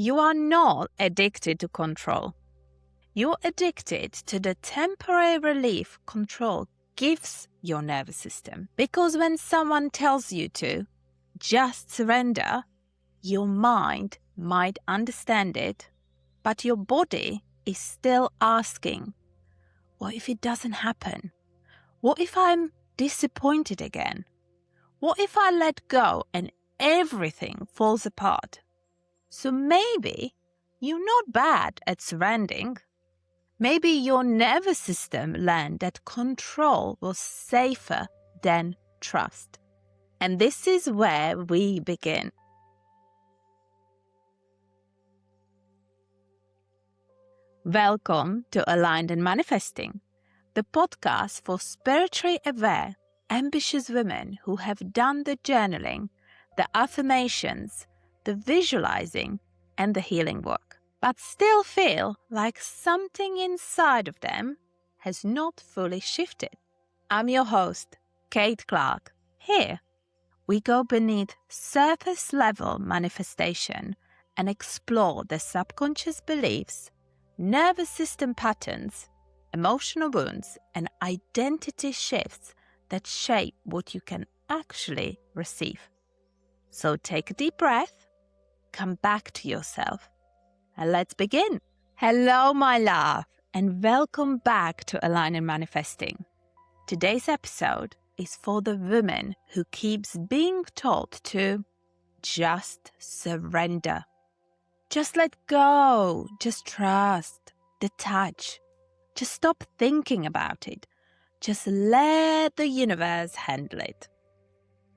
You are not addicted to control. You're addicted to the temporary relief control gives your nervous system. Because when someone tells you to just surrender, your mind might understand it, but your body is still asking, what if it doesn't happen? What if I'm disappointed again? What if I let go and everything falls apart? So maybe you're not bad at surrendering. Maybe your nervous system learned that control was safer than trust. And this is where we begin. Welcome to Aligned and Manifesting, the podcast for spiritually aware, ambitious women who have done the journaling, the affirmations, the visualizing, and the healing work, but still feel like something inside of them has not fully shifted. I'm your host, Kate Clark. Here, we go beneath surface level manifestation and explore the subconscious beliefs, nervous system patterns, emotional wounds, and identity shifts that shape what you can actually receive. So take a deep breath, come back to yourself, and let's begin. Hello, my love, and welcome back to Align and Manifesting. Today's episode is for the woman who keeps being told to just surrender. Just let go, just trust, detach, just stop thinking about it, just let the universe handle it.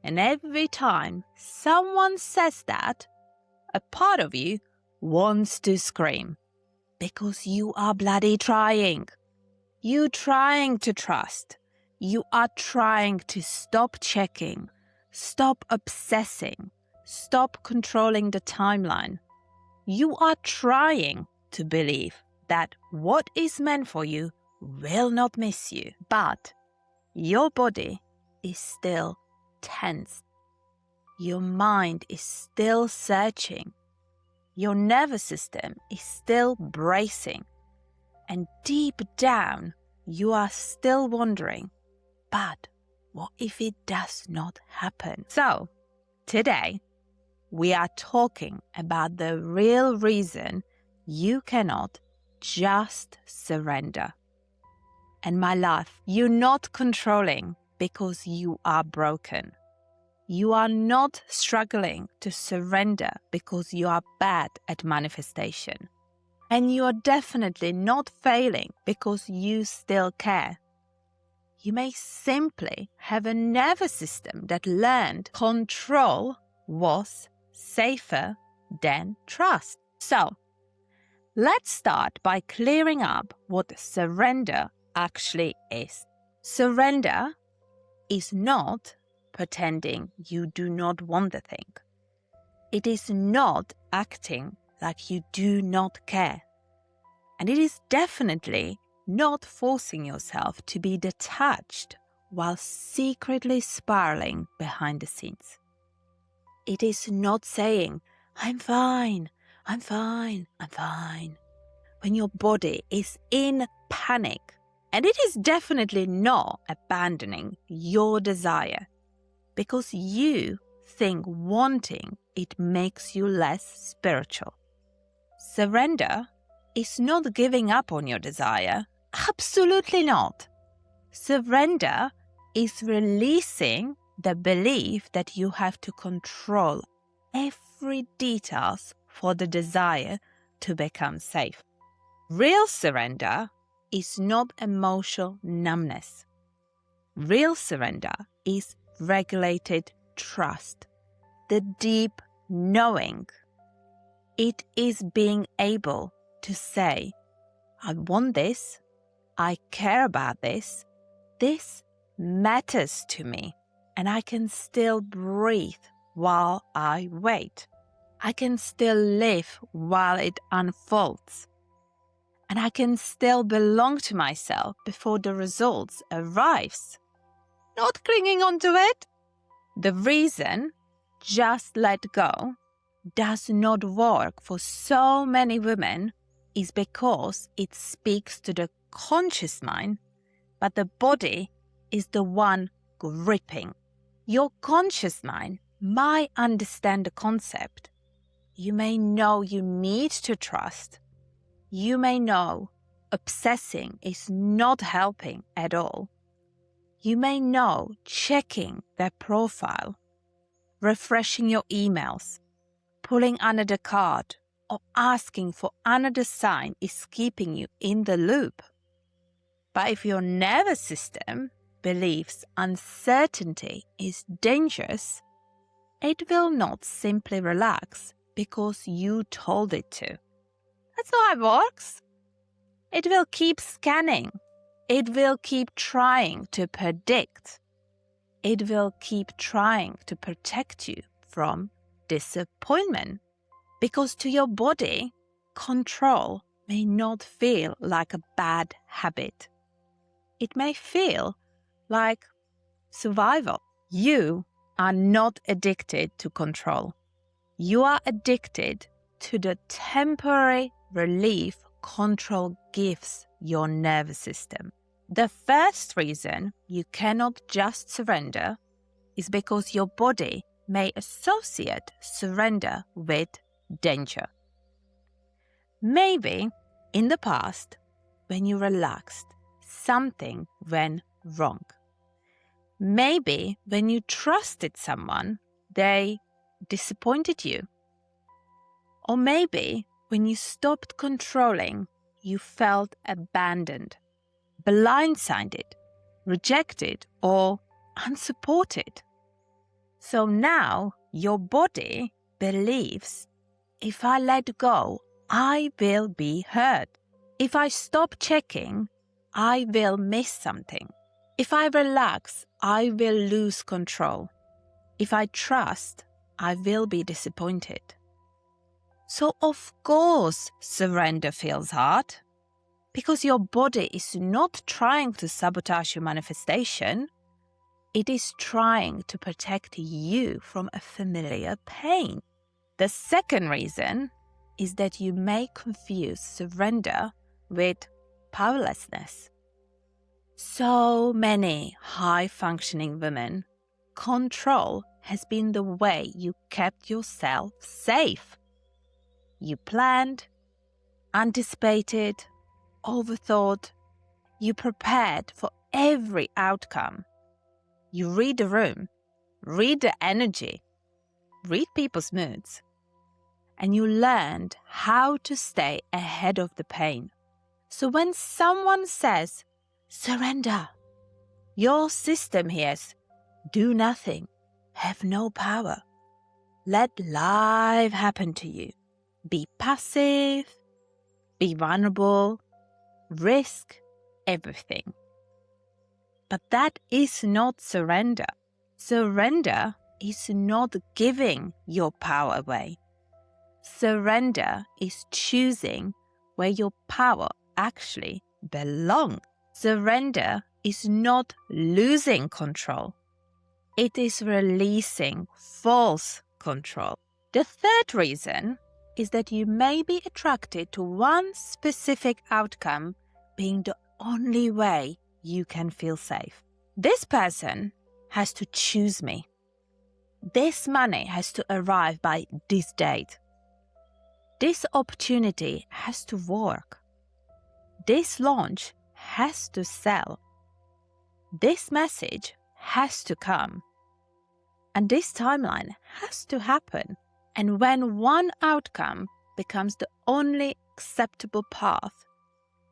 And every time someone says that, a part of you wants to scream because you are bloody trying. You trying to trust. You are trying to stop checking, stop obsessing, stop controlling the timeline. You are trying to believe that what is meant for you will not miss you, but your body is still tense. Your mind is still searching. Your nervous system is still bracing. And deep down, you are still wondering, but what if it does not happen? So, today, we are talking about the real reason you cannot just surrender. And my love, you're not controlling because you are broken. You are not struggling to surrender because you are bad at manifestation. And you are definitely not failing because you still care. You may simply have a nervous system that learned control was safer than trust. So, let's start by clearing up what surrender actually is. Surrender is not pretending you do not want the thing. It is not acting like you do not care. And it is definitely not forcing yourself to be detached while secretly spiraling behind the scenes. It is not saying, I'm fine, I'm fine, I'm fine, when your body is in panic. And it is definitely not abandoning your desire because you think wanting it makes you less spiritual. Surrender is not giving up on your desire. Absolutely not. Surrender is releasing the belief that you have to control every details for the desire to become safe. Real surrender is not emotional numbness. Real surrender is regulated trust, the deep knowing. It is being able to say, I want this, I care about this matters to me, and I can still breathe while I wait. I can still live while it unfolds. And I can still belong to myself before the results arrives. Not clinging onto it. The reason, just let go, does not work for so many women is because it speaks to the conscious mind, but the body is the one gripping. Your conscious mind might understand the concept. You may know you need to trust. You may know obsessing is not helping at all. You may know checking their profile, refreshing your emails, pulling another card, or asking for another sign is keeping you in the loop. But if your nervous system believes uncertainty is dangerous, it will not simply relax because you told it to. That's not how it works. It will keep scanning. It will keep trying to predict. It will keep trying to protect you from disappointment. Because to your body, control may not feel like a bad habit. It may feel like survival. You are not addicted to control. You are addicted to the temporary relief control gives your nervous system. The first reason you cannot just surrender is because your body may associate surrender with danger. Maybe in the past, when you relaxed, something went wrong. Maybe when you trusted someone, they disappointed you. Or maybe when you stopped controlling, you felt abandoned, blindsided, rejected, or unsupported. So now your body believes, if I let go, I will be hurt. If I stop checking, I will miss something. If I relax, I will lose control. If I trust, I will be disappointed. So of course surrender feels hard, because your body is not trying to sabotage your manifestation. It is trying to protect you from a familiar pain. The second reason is that you may confuse surrender with powerlessness. So many high-functioning women, control has been the way you kept yourself safe. You planned, anticipated, overthought. You prepared for every outcome. You read the room, read the energy, read people's moods, and you learned how to stay ahead of the pain. So when someone says, surrender, your system hears, do nothing, have no power, let life happen to you, be passive, be vulnerable, risk everything. But that is not surrender. Surrender is not giving your power away. Surrender is choosing where your power actually belongs. Surrender is not losing control. It is releasing false control. The third reason is that you may be attracted to one specific outcome being the only way you can feel safe. This person has to choose me. This money has to arrive by this date. This opportunity has to work. This launch has to sell. This message has to come. And this timeline has to happen. And when one outcome becomes the only acceptable path,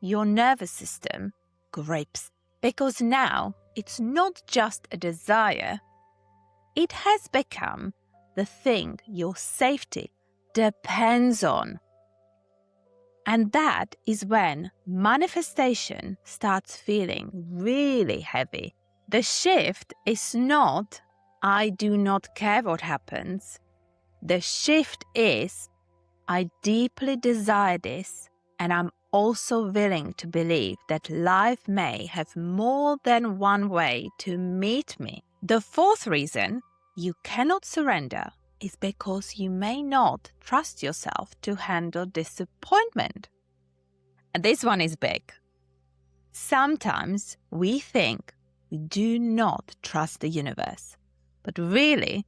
your nervous system grips. Because now it's not just a desire, it has become the thing your safety depends on. And that is when manifestation starts feeling really heavy. The shift is not, I do not care what happens. The shift is, I deeply desire this, and I'm also willing to believe that life may have more than one way to meet me. The fourth reason you cannot surrender is because you may not trust yourself to handle disappointment. And this one is big. Sometimes we think we do not trust the universe, but really,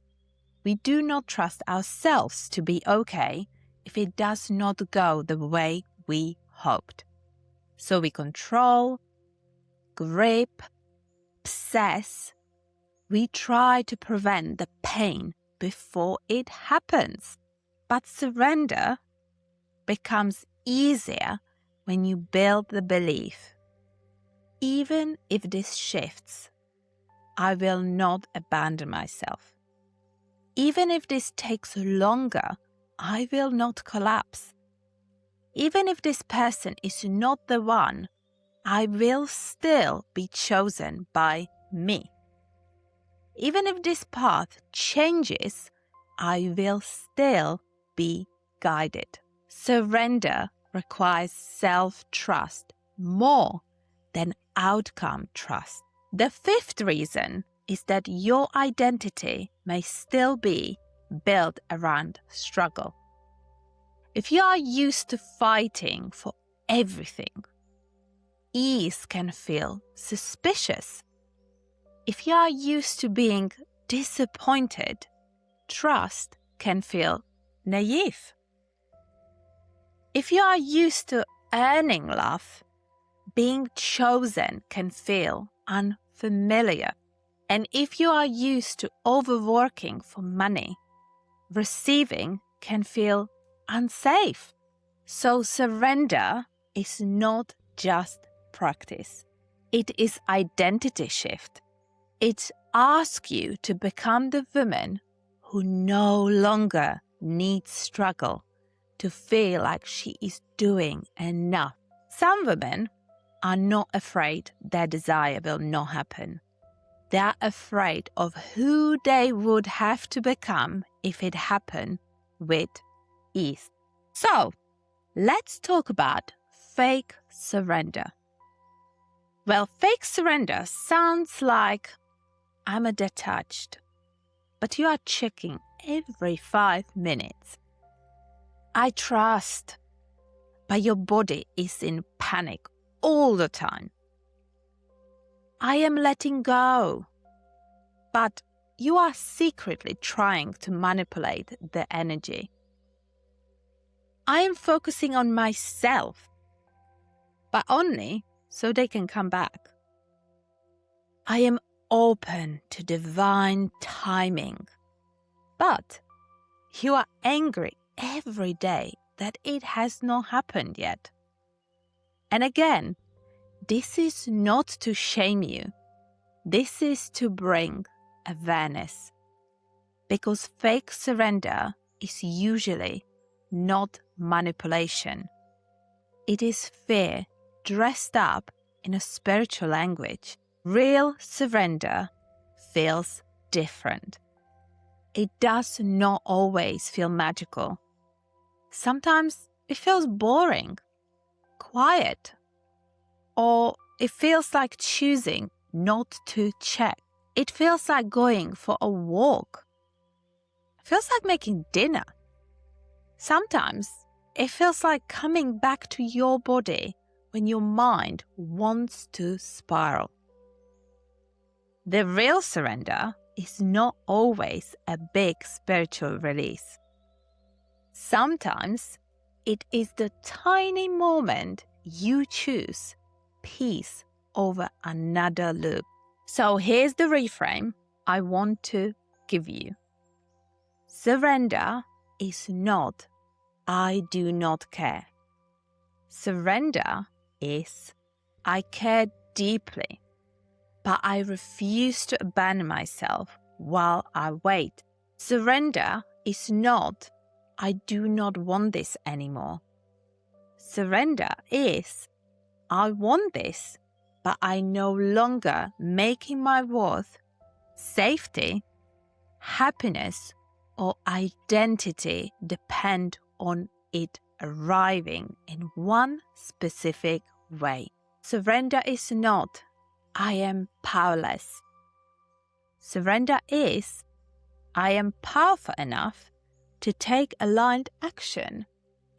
we do not trust ourselves to be okay if it does not go the way we hoped. So we control, grip, obsess. We try to prevent the pain before it happens. But surrender becomes easier when you build the belief. Even if this shifts, I will not abandon myself. Even if this takes longer, I will not collapse. Even if this person is not the one, I will still be chosen by me. Even if this path changes, I will still be guided. Surrender requires self-trust more than outcome trust. The fifth reason is that your identity may still be built around struggle. If you are used to fighting for everything, ease can feel suspicious. If you are used to being disappointed, trust can feel naive. If you are used to earning love, being chosen can feel unfamiliar. And if you are used to overworking for money, receiving can feel unsafe. So surrender is not just practice. It is identity shift. It asks you to become the woman who no longer needs struggle to feel like she is doing enough. Some women are not afraid their desire will not happen. They are afraid of who they would have to become if it happened with ease. So, let's talk about fake surrender. Well, fake surrender sounds like I'm a detached, but you are checking every 5 minutes. I trust, but your body is in panic all the time. I am letting go, but you are secretly trying to manipulate the energy. I am focusing on myself, but only so they can come back. I am open to divine timing, but you are angry every day that it has not happened yet. And again, this is not to shame you. This is to bring awareness. Because fake surrender is usually not manipulation. It is fear dressed up in a spiritual language. Real surrender feels different. It does not always feel magical. Sometimes it feels boring, quiet, or it feels like choosing not to check. It feels like going for a walk. It feels like making dinner. Sometimes it feels like coming back to your body when your mind wants to spiral. The real surrender is not always a big spiritual release. Sometimes it is the tiny moment you choose peace over another loop. So here's the reframe I want to give you. Surrender is not I do not care. Surrender is I care deeply, but I refuse to abandon myself while I wait. Surrender is not I do not want this anymore. Surrender is I want this, but I no longer making my worth, safety, happiness, or identity depend on it arriving in one specific way. Surrender is not I am powerless. Surrender is I am powerful enough to take aligned action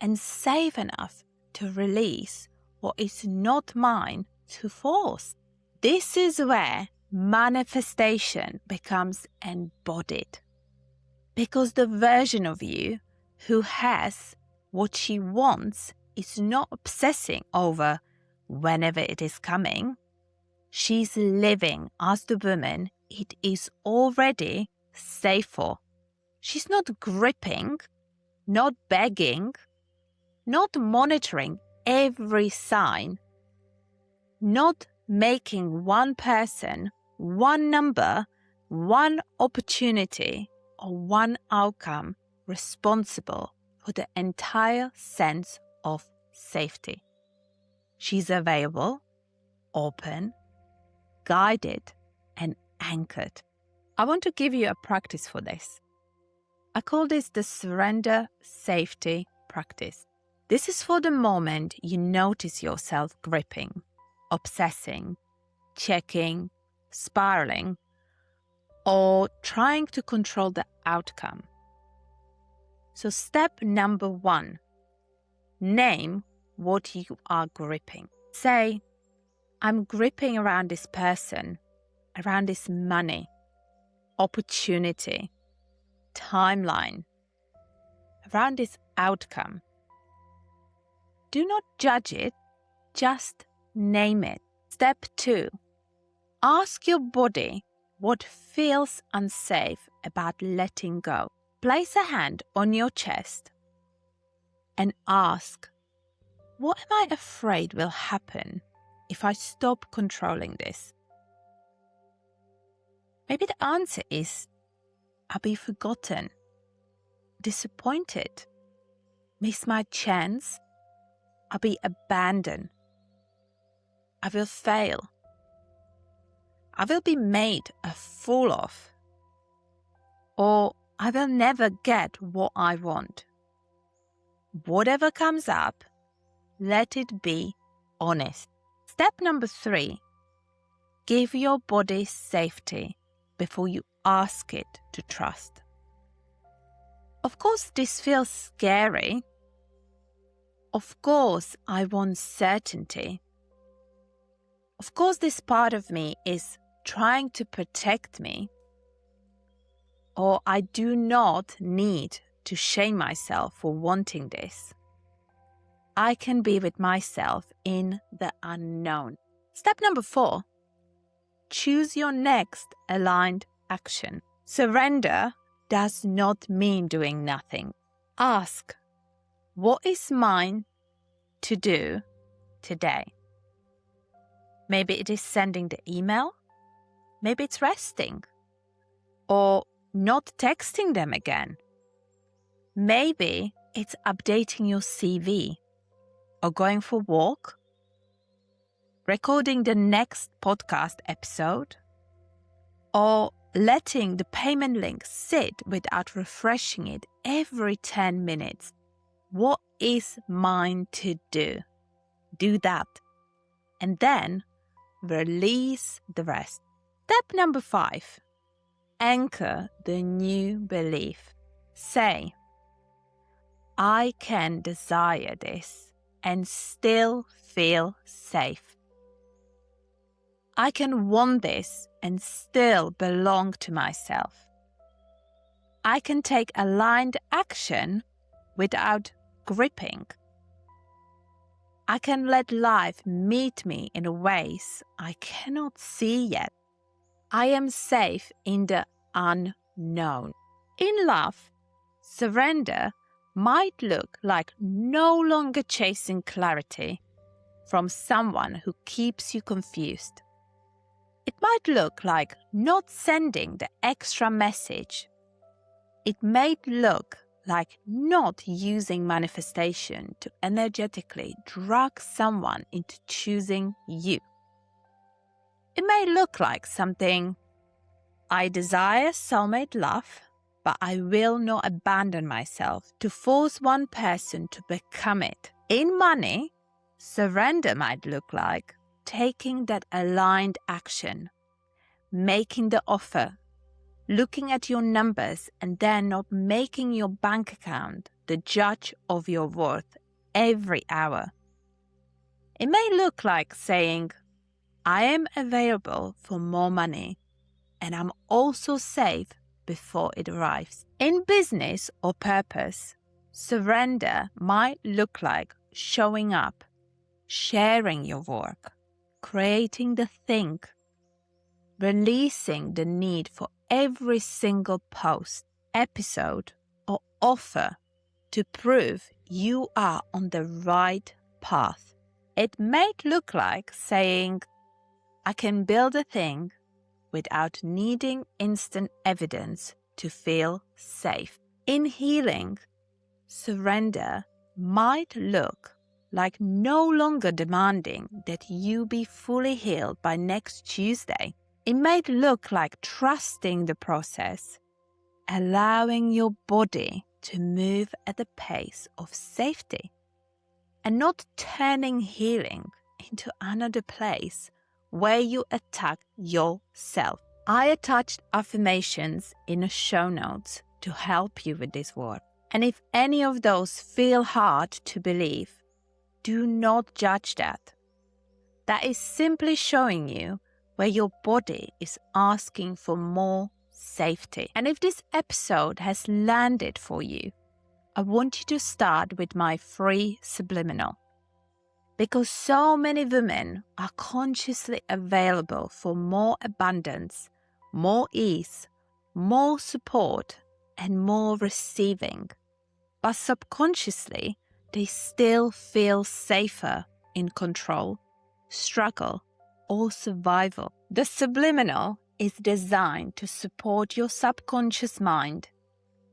and safe enough to release what is not mine to force. This is where manifestation becomes embodied. Because the version of you who has what she wants is not obsessing over whenever it is coming. She's living as the woman it is already safe for. She's not gripping, not begging, not monitoring every sign, not making one person, one number, one opportunity, or one outcome responsible for the entire sense of safety. She's available, open, guided, and anchored. I want to give you a practice for this. I call this the surrender safety practice. This is for the moment you notice yourself gripping, obsessing, checking, spiraling, or trying to control the outcome. So step number 1, name what you are gripping. Say, I'm gripping around this person, around this money, opportunity, timeline, around this outcome. Do not judge it, just name it. Step 2, ask your body what feels unsafe about letting go. Place a hand on your chest and ask, what am I afraid will happen if I stop controlling this? Maybe the answer is, I'll be forgotten, disappointed, miss my chance, I'll be abandoned, I will fail, I will be made a fool of, or I will never get what I want. Whatever comes up, let it be honest. Step number 3, give your body safety before you ask it to trust. Of course, this feels scary. Of course, I want certainty. Of course, this part of me is trying to protect me. Or I do not need to shame myself for wanting this. I can be with myself in the unknown. Step number 4, choose your next aligned action. Surrender does not mean doing nothing. Ask, what is mine to do today? Maybe it is sending the email. Maybe it's resting. Or not texting them again. Maybe it's updating your CV. Or going for a walk. Recording the next podcast episode. Or letting the payment link sit without refreshing it every 10 minutes. What is mine to do? Do that. And then release the rest. Step number 5. Anchor the new belief. Say, I can desire this and still feel safe. I can want this and still belong to myself. I can take aligned action without gripping. I can let life meet me in ways I cannot see yet. I am safe in the unknown. In love, surrender might look like no longer chasing clarity from someone who keeps you confused. It might look like not sending the extra message. It may look like not using manifestation to energetically drag someone into choosing you. It may look like something, I desire soulmate love, but I will not abandon myself to force one person to become it. In money, surrender might look like taking that aligned action, making the offer, looking at your numbers and then not making your bank account the judge of your worth every hour. It may look like saying, I am available for more money and I'm also safe before it arrives. In business or purpose, surrender might look like showing up, sharing your work, creating the thing, releasing the need for every single post, episode, or offer to prove you are on the right path. It may look like saying, I can build a thing without needing instant evidence to feel safe. In healing, surrender might look like no longer demanding that you be fully healed by next Tuesday. It might look like trusting the process, allowing your body to move at the pace of safety, and not turning healing into another place where you attack yourself. I attached affirmations in the show notes to help you with this work. And if any of those feel hard to believe, do not judge that. That is simply showing you where your body is asking for more safety. And if this episode has landed for you, I want you to start with my free subliminal. Because so many women are consciously available for more abundance, more ease, more support, and more receiving. But subconsciously, they still feel safer in control, struggle, or survival. The subliminal is designed to support your subconscious mind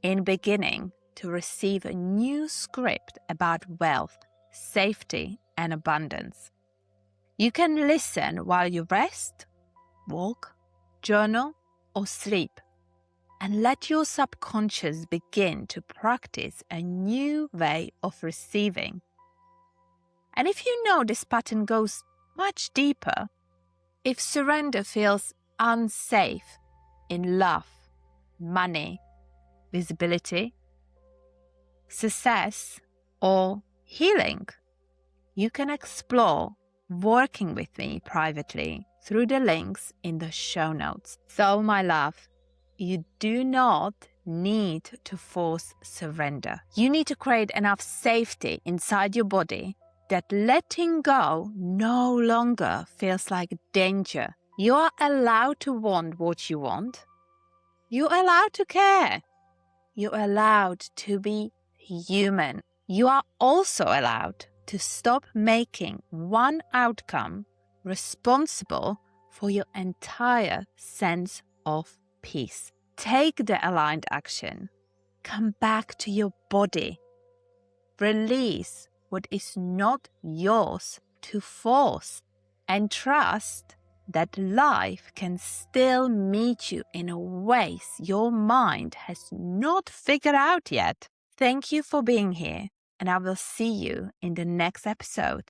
in beginning to receive a new script about wealth, safety, and abundance. You can listen while you rest, walk, journal, or sleep, and let your subconscious begin to practice a new way of receiving. And if you know this pattern goes much deeper, if surrender feels unsafe in love, money, visibility, success, or healing, you can explore working with me privately through the links in the show notes. So, my love, you do not need to force surrender. You need to create enough safety inside your body that letting go no longer feels like danger. You are allowed to want what you want. You're allowed to care. You're allowed to be human. You are also allowed to stop making one outcome responsible for your entire sense of peace. Take the aligned action. Come back to your body. Release what is not yours to force, and trust that life can still meet you in ways your mind has not figured out yet. Thank you for being here, and I will see you in the next episode.